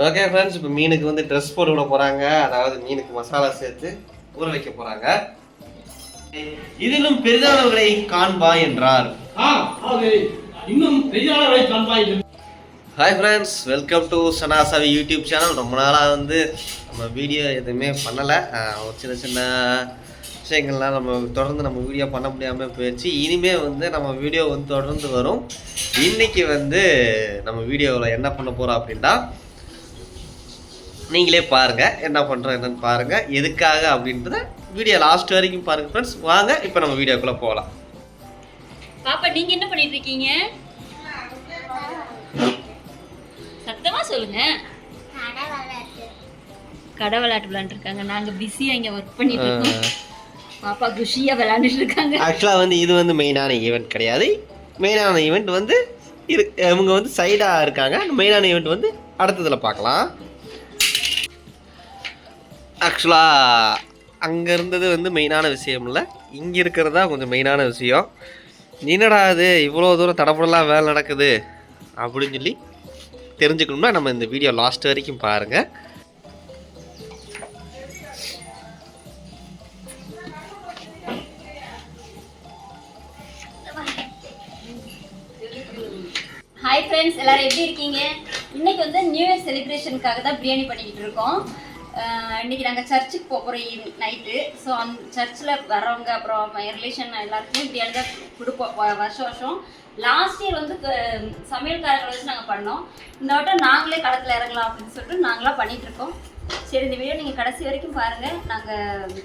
Okay friends, இப்போ மீனுக்கு வந்து ட்ரெஸ் போட்டு விட போகிறாங்க. அதாவது மீனுக்கு மசாலா சேர்த்து ஊற வைக்க போகிறாங்க. இதிலும் பெரிதானவர்களை காண்பா என்றார். இன்னும் பெரிதானவர்களை காண்பா. ஹாய் ஃப்ரெண்ட்ஸ், வெல்கம் டு சனாசாவி யூடியூப் சேனல். ரொம்ப நாளாக வந்து நம்ம வீடியோ எதுவுமே பண்ணலை. ஒரு சின்ன சின்ன விஷயங்கள்லாம் நம்ம தொடர்ந்து நம்ம வீடியோ பண்ண முடியாமல் போயிடுச்சு. இனிமேல் வந்து நம்ம வீடியோ வந்து தொடர்ந்து வரும். இன்றைக்கி வந்து நம்ம வீடியோவில் என்ன பண்ண போகிறோம் அப்படின்னா, நீங்களே பாருங்கள் என்ன பண்ணுறோம் என்னென்னு பாருங்கள். எதுக்காக அப்படின்றத வீடியோ லாஸ்ட் வரைக்கும் பாருங்கள் ஃப்ரெண்ட்ஸ். வாங்க இப்போ நம்ம வீடியோக்குள்ளே போகலாம். பாப்பா நீங்கள் என்ன பண்ணிட்டு இருக்கீங்க? சத்தமாக சொல்லுங்க. கடை விளையாட்டு விளையாண்டுருக்காங்க. நாங்கள் பிஸியாக இங்கே ஒர்க் பண்ணிட்டு இருக்கோம். பாப்பா குஷியாக விளையாண்டுட்டு இருக்காங்க. ஆக்சுவலாக வந்து இது வந்து மெயினான ஈவெண்ட் கிடையாது. மெயினான ஈவெண்ட் வந்து இவங்க வந்து சைடாக இருக்காங்க. மெயினான ஈவெண்ட் வந்து அடுத்ததில் பார்க்கலாம். ஆக்சுவலாக அங்கே இருந்தது வந்து மெயினான விஷயம் இல்லை, இங்கே இருக்கிறதா கொஞ்சம் மெயினான விஷயம். என்னடா அது இவ்வளோ தூரம் தடப்படலாம் வேலை நடக்குது அப்படின்னு சொல்லி தெரிஞ்சுக்கணும்னா நம்ம இந்த வீடியோ லாஸ்ட் வரைக்கும் பாருங்கள். ஹாய் ஃப்ரெண்ட்ஸ், எல்லோரும் எப்படி இருக்கீங்க? இன்றைக்கி வந்து நியூ இயர் செலிப்ரேஷனுக்காக தான் பிரியாணி பண்ணிக்கிட்டு இருக்கோம். இன்றைக்கி நாங்கள் சர்ச்சுக்கு போகிறோம் நைட்டு. ஸோ அந்த சர்ச்சில் வரவங்க அப்புறம் ரிலேஷன் எல்லாருக்குமே பிரியாணி தான் கொடுப்போம் வருஷம். லாஸ்ட் இயர் வந்து சமையல்காரங்களை வச்சு நாங்கள் பண்ணோம். இந்த வட்டம் நாங்களே களத்தில் இறங்கலாம் அப்படின்னு சொல்லிட்டு நாங்களாம் பண்ணிகிட்ருக்கோம். சரி, இந்த வீடியோ நீங்கள் கடைசி வரைக்கும் பாருங்கள். நாங்கள்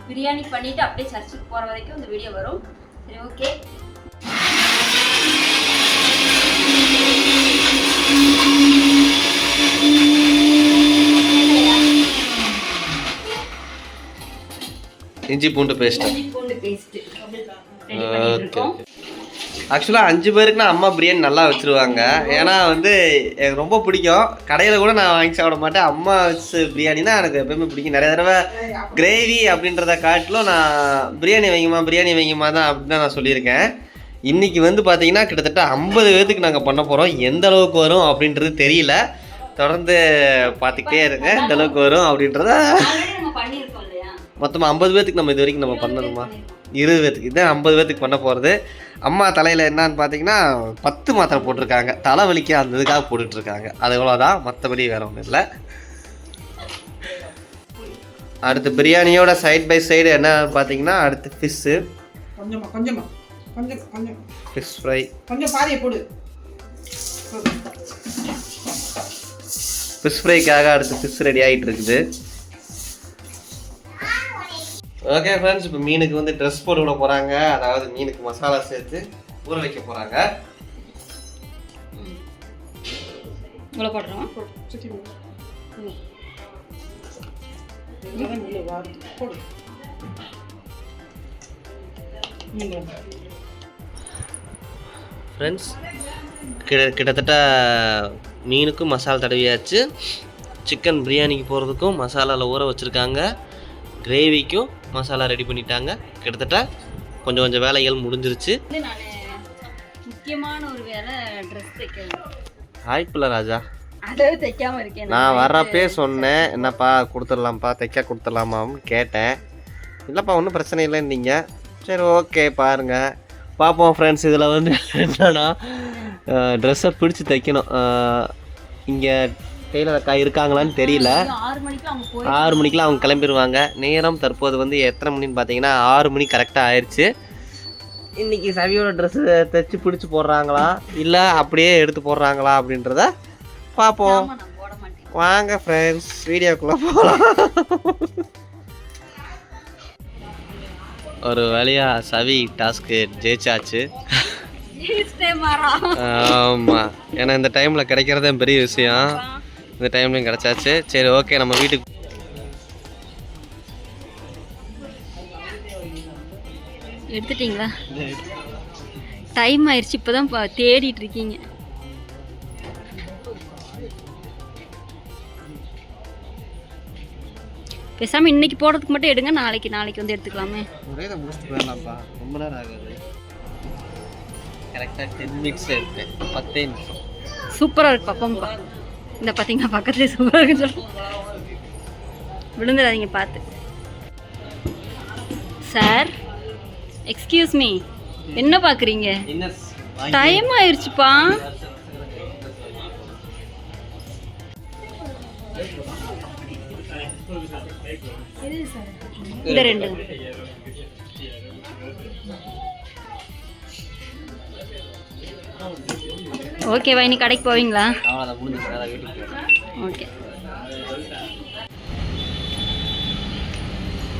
பிரியாணி பண்ணிவிட்டு அப்படியே சர்ச்சுக்கு போகிற வரைக்கும் இந்த வீடியோ வரும். சரி, ஓகே. இஞ்சி பூண்டு பேஸ்ட். ஓகே. ஆக்சுவலாக 5 பேருக்குனா அம்மா பிரியாணி நல்லா வச்சுருவாங்க. ஏன்னா வந்து எனக்கு ரொம்ப பிடிக்கும். கடையில் கூட நான் வாங்கி சாப்பிட மாட்டேன். அம்மா வச்சு பிரியாணினா எனக்கு எப்பவுமே பிடிக்கும். நிறைய தடவை கிரேவி அப்படின்றத காட்டிலும் நான் பிரியாணி வைங்கம்மா தான் அப்படின்னு தான் நான் சொல்லியிருக்கேன். இன்றைக்கி வந்து பார்த்தீங்கன்னா கிட்டத்தட்ட 50 பேர்த்துக்கு நாங்கள் பண்ண போகிறோம். எந்த அளவுக்கு வரும் அப்படின்றது தெரியல. தொடர்ந்து பார்த்துக்கிட்டே இருங்க எந்த அளவுக்கு வரும் அப்படின்றத. மொத்தமாக 50 பேர்த்துக்கு நம்ம இது வரைக்கும் நம்ம பண்ணணுமா? 20 பேர்த்துக்கு இதுதான் 50 பேர்த்துக்கு பண்ண போகிறது. அம்மா தலையில் என்னன்னு பார்த்தீங்கன்னா 10 மாத்திரை போட்டிருக்காங்க. தலைவலிக்க அந்த இதுக்காக போட்டுட்ருக்காங்க. அது எவ்வளோதான், மற்றபடி வேறு ஒன்றும் இல்லை. அடுத்து பிரியாணியோட சைட் பை சைடு என்ன பார்த்தீங்கன்னா, அடுத்து ஃபிஷ்ஷு, ஃபிஷ் ஃப்ரை, ஃபிஷ் ஃப்ரைக்காக அடுத்து ஃபிஷ் ரெடி ஆகிட்டு இருக்குது. ஓகே ஃப்ரெண்ட்ஸ், இப்போ மீனுக்கு வந்து ட்ரெஸ் போட்டு விட போகிறாங்க. அதாவது மீனுக்கு மசாலா சேர்த்து ஊற வைக்க போகிறாங்க. இவ்வளோ போடுறோம். ஃப்ரெண்ட்ஸ், கிட்டத்தட்ட மீனுக்கும் மசாலா தடவியாச்சு. சிக்கன் பிரியாணிக்கு போகிறதுக்கும் மசாலாவில் ஊற வச்சுருக்காங்க. கிரேவிக்கும் மசாலா ரெடி பண்ணிட்டாங்க. கிட்டத்தட்ட கொஞ்சம் வேலைகள் முடிஞ்சிருச்சு. நான் முக்கியமான ஒரு வேலை ட்ரெஸ் தைக்கணும். வாய்ப்பில்லை ராஜா, அதாவது தைக்காமல் இருக்கேன். நான் வர்றப்பே சொன்னேன், என்னப்பா கொடுத்துடலாம்ப்பா, தைக்க கொடுத்துடலாமான்னு கேட்டேன். இல்லைப்பா ஒன்றும் பிரச்சனை இல்லைன்னீங்க. சரி, ஓகே பாருங்கள் பார்ப்போம் ஃப்ரெண்ட்ஸ். இதில் வந்து என்னன்னா ட்ரெஸ்ஸை பிடிச்சி தைக்கணும். இங்கே டெய்லர் அக்கா இருக்காங்களான்னு தெரியல. 6 மணிக்கெலாம் அவங்க கிளம்பிடுவாங்க. நேரம் தற்போது வந்து எத்தனை மணின்னு பார்த்தீங்கன்னா 6 மணி கரெக்டாக ஆயிடுச்சு. இன்றைக்கி சவியோட ட்ரெஸ்ஸு தைச்சி பிடிச்சி போடுறாங்களா இல்லை அப்படியே எடுத்து போடுறாங்களா அப்படின்றத பார்ப்போம். வாங்க ஃப்ரெண்ட்ஸ், வீடியோக்குள்ளே போகலாம். ஒரு வழியாக சவி டாஸ்க்கு ஜெயிச்சாச்சு. ஆமாம், ஏன்னா இந்த டைமில் கிடைக்கிறதே பெரிய விஷயம். இந்த டைம்லையும் கிடச்சாச்சு. சரி, ஓகே நம்ம வீட்டுக்கு எடுத்துட்டிங்களா? டைம் ஆயிடுச்சு. இப்போ தான் தேடிட்டு இருக்கீங்க. பேசாமல் இன்னைக்கு போடுறதுக்கு மட்டும் எடுங்க. நாளைக்கு வந்து எடுத்துக்கலாமே. ஒரே தான் முடிச்சுட்டு போயிடலாம்ப்பா, ரொம்ப நேரம் ஆகாது. கரெக்டாக 10 மினிட்ஸ் எடுத்தேன், 10 நிமிஷம். சூப்பராக இருக்கு பாப்பாங்கப்பா. இந்த பார்த்தீங்கன்னா பக்கத்துலேயே சூப்பராக இருக்குன்னு சொல்லுவோம். விழுந்துடாதீங்க பார்த்து. சார் எக்ஸ்கியூஸ் மீ, என்ன பார்க்குறீங்க? டைம் ஆயிடுச்சுப்பா. இந்த 2 ஓகேவா? இன்னைக்கு கடைக்கு போவீங்களா? ஓகே.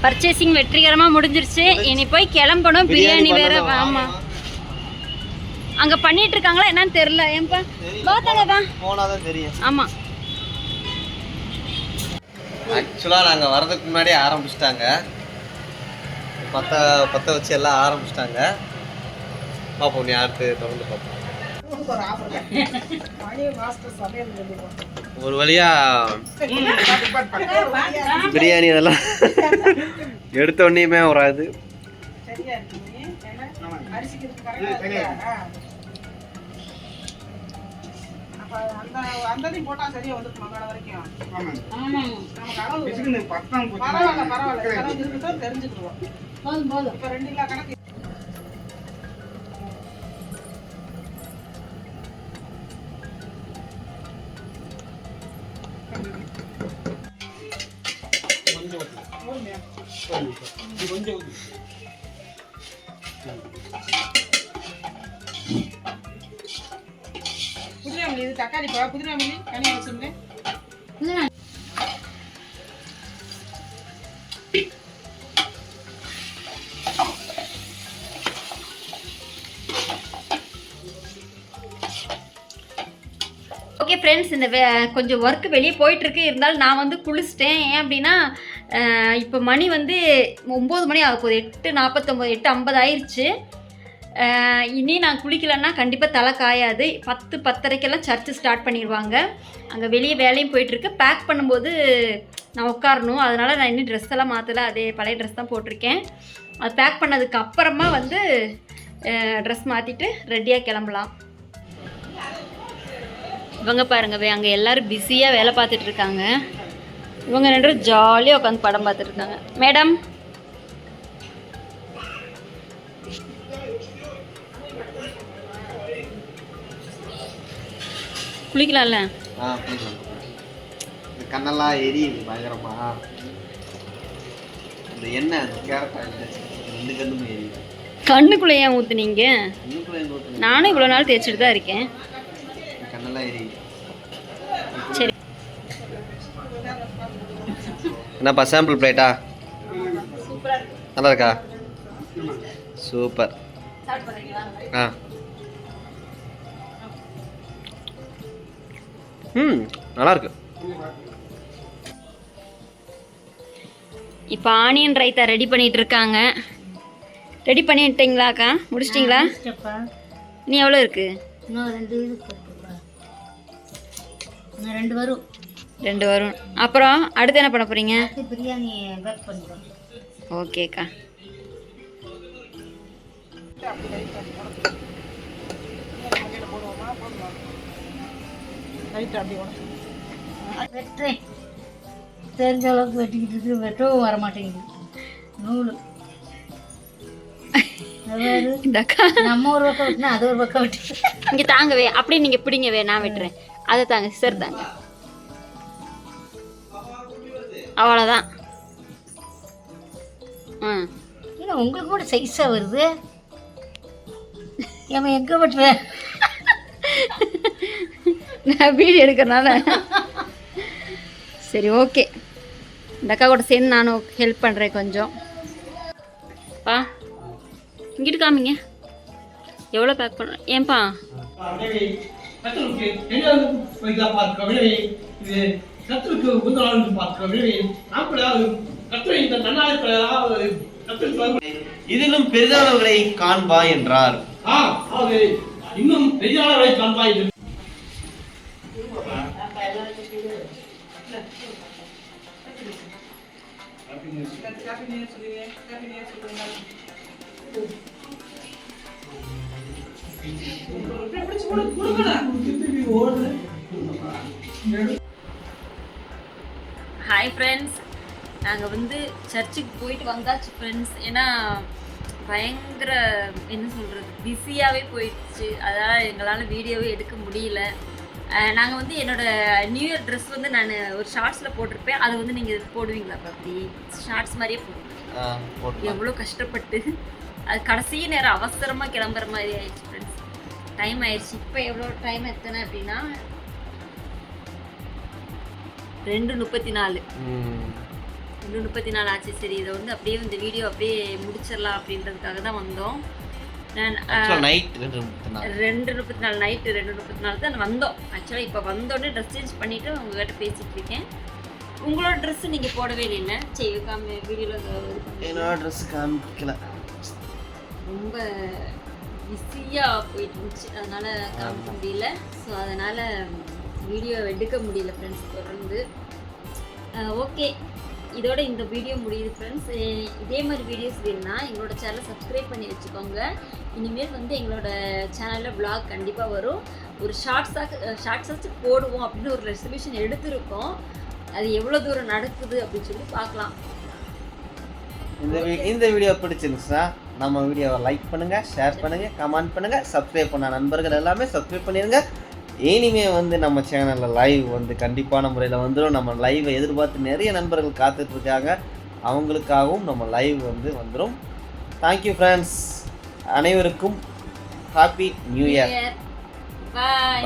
பர்ச்சேசிங் வெற்றிகரமாக முடிஞ்சிருச்சு. இனி போய் கிளம்பணும். பிரியாணி வேற. ஆமாம், அங்கே பண்ணிட்டு இருக்காங்களா என்னன்னு தெரியல. ஏன்பா பார்த்தாங்க தான் போனாதான் தெரியும். ஆமாம், ஆக்சுவலாக நாங்கள் வரதுக்கு முன்னாடியே ஆரம்பிச்சிட்டாங்க. பற்ற வச்சு எல்லாம் ஆரம்பிச்சிட்டாங்க. பார்ப்போம், நீ அடுத்து தொடர்ந்து பார்ப்போம். ஒரு வழியா பிரியாணி அதெல்லாம் எடுத்த உடனேயுமே வராது. இது தக்காளி புதினா மல்லி தனியாக வச்சுருந்தேன். ஓகே ஃப்ரெண்ட்ஸ், இந்த கொஞ்சம் ஒர்க் வெளியே போயிட்டுருக்கு. இருந்தாலும் நான் வந்து குளிச்சிட்டேன். ஏன் அப்படின்னா இப்போ மணி வந்து 9 மணி ஆக போகுது. 8:49 8:50 ஆயிடுச்சு. இனி நான் குளிக்கலைன்னா கண்டிப்பாக தலை காயாது. 10:10:30 சர்ச்சு ஸ்டார்ட் பண்ணிடுவாங்க. அங்கே வெளியே வேலையும் போயிட்டுருக்கு. பேக் பண்ணும்போது நான் உட்காரணும். அதனால் நான் இன்னும் ட்ரெஸ் எல்லாம் மாற்றலை. அதே பழைய ட்ரெஸ் தான் போட்டிருக்கேன். அது பேக் பண்ணதுக்கு அப்புறமா வந்து ட்ரெஸ் மாற்றிட்டு ரெடியாக கிளம்பலாம். இவங்க பாருங்க, அங்கே எல்லோரும் பிஸியாக வேலை பார்த்துட்ருக்காங்க. இவங்க 2 பேரும் ஜாலியாக உட்காந்து படம் பார்த்துட்ருக்காங்க. மேடம், குளிக்கலாம்ல? கண்ணெல்லாம் எரியுது பயங்கரமா. இந்த எண்ணெய் அந்த கேரட் 2 கண்ணுமே எரியுது. கண்ணுக்குள்ளே ஏன் ஊற்றுனீங்க? நானும் இவ்வளோ நாள் தேய்ச்சிட்டு தான் இருக்கேன். கண்ணெல்லாம் எரியுது. சரி, என்னப்பா சாம்பிள் பிளேட்டா? நல்லா இருக்கா? சூப்பர். ஆ நல்லா இருக்கு. இப்போ ஆனியன் ரைத்தா ரெடி பண்ணிட்டு இருக்காங்க. ரெடி பண்ணிட்டீங்களாக்கா? முடிச்சிட்டிங்களா? நீ எவ்வளோ இருக்கு? இன்னும் 2 வரும். 2 வரும். அப்புறம் அடுத்து என்ன பண்ண போகிறீங்க? பிரியாணி பேக் பண்ணுறோம். ஓகேக்கா. வெட்டுறேன், தெரிஞ்ச அளவுக்கு வெட்டிக்கிட்டு இருக்கு. வெட்டவும் வர மாட்டேங்குது நூல். இந்த அக்கா நம்ம ஒரு பக்கம் வெட்டினா அது ஒரு பக்கம் வெட்டி. இங்கே தாங்கவே, அப்படியே நீங்கள் பிடிங்கவே, நான் வெட்டுறேன். அதை தாங்க சிஸ்டர், தாங்க. அவ்வளோதான். இல்லை, உங்களுக்கு கூட சைஸாக வருது. ஏமா எங்கே வெட்டுறேன்? நான் வீடியோ எடுக்கிறனால. சரி, ஓகே. இந்த அக்கா கூட சேர்ந்து நானும் ஹெல்ப் பண்ணுறேன் கொஞ்சம். பா, இங்கிட்டு காமிங்க. எவ்வளோ பேக் பண்ண? ஏன்பா இதிலும் பெரிதானவர்களை காண்பா என்றார். இன்னும் பெரிதானவர்களை காண்பா என்று. ஹாய் ஃப்ரெண்ட்ஸ், நாங்கள் வந்து சர்ச்சுக்கு போயிட்டு வந்தாச்சு ஃப்ரெண்ட்ஸ். ஏன்னா பயங்கர என்ன சொல்கிறது பிஸியாகவே போயிடுச்சு, அதனால் எங்களால் வீடியோவே எடுக்க முடியல. நாங்கள் வந்து என்னோடய நியூ இயர் ட்ரெஸ் வந்து நான் ஒரு ஷார்ட்ஸில் போட்டிருப்பேன், அதை வந்து நீங்கள் போடுவீங்களா? அப்படி ஷார்ட்ஸ் மாதிரியே போடுவோம். எவ்வளோ கஷ்டப்பட்டு அது கடைசி நேரம் அவசரமாக கிளம்புற மாதிரி ஆயிடுச்சு ஃப்ரெண்ட்ஸ். டைம் ஆயிடுச்சு. இப்போ எவ்வளோ டைம் எத்தனை அப்படின்னா 2:34 ஆச்சு. சரி, இதை வந்து அப்படியே இந்த வீடியோ அப்படியே முடிச்சிடலாம் அப்படின்றதுக்காக தான் வந்தோம். நான் நைட் 2:34 நைட்டு 2:34 தான் வந்தோம். ஆக்சுவலாக இப்போ வந்தோடனே ட்ரெஸ் சேஞ்ச் பண்ணிவிட்டு உங்கள்கிட்ட பேசிகிட்டு இருக்கேன். உங்களோட ட்ரெஸ்ஸு நீங்கள் போடவே இல்லை. சரி வீடியோவில் என்னோட ட்ரெஸ் காமிக்கல, ரொம்ப பிஸியாக போயிட்டு இருந்துச்சு, அதனால் காமிக்க முடியல. ஸோ அதனால் வீடியோ எடுக்க முடியல ஃப்ரெண்ட்ஸ் தொடர்ந்து. ஓகே, இதோட இந்த வீடியோ முடியுது ஃப்ரெண்ட்ஸ். இதே மாதிரி வீடியோஸ் வேணும்னா எங்களோட சேனலை சப்ஸ்கிரைப் பண்ணி வச்சுக்கோங்க. இனிமேல் வந்து எங்களோட சேனலில் vlog கண்டிப்பாக வரும். ஒரு ஷார்ட்ஸாச்சு போடுவோம் அப்படின்னு ஒரு ரெசல்யூஷன் எடுத்திருக்கோம். அது எவ்வளோ தூரம் நடக்குது அப்படின்னு சொல்லி பார்க்கலாம். இந்த வீடியோ பிடிச்சிருந்துச்சுன்னா நம்ம வீடியோவை லைக் பண்ணுங்கள், ஷேர் பண்ணுங்கள், கமெண்ட் பண்ணுங்கள். சப்ஸ்கிரைப் பண்ண நண்பர்கள் எல்லாமே சப்ஸ்கிரைப் பண்ணிடுங்க. இனிமே வந்து நம்ம சேனலில் லைவ் வந்து கண்டிப்பான முறையில் வந்துடும். நம்ம லைவை எதிர்பார்த்து நிறைய நண்பர்கள் காத்துட்ருக்காங்க, அவங்களுக்காகவும் நம்ம லைவ் வந்து வந்துடும். தேங்க்யூ ஃப்ரெண்ட்ஸ், அனைவருக்கும் ஹாப்பி நியூ இயர். பாய்.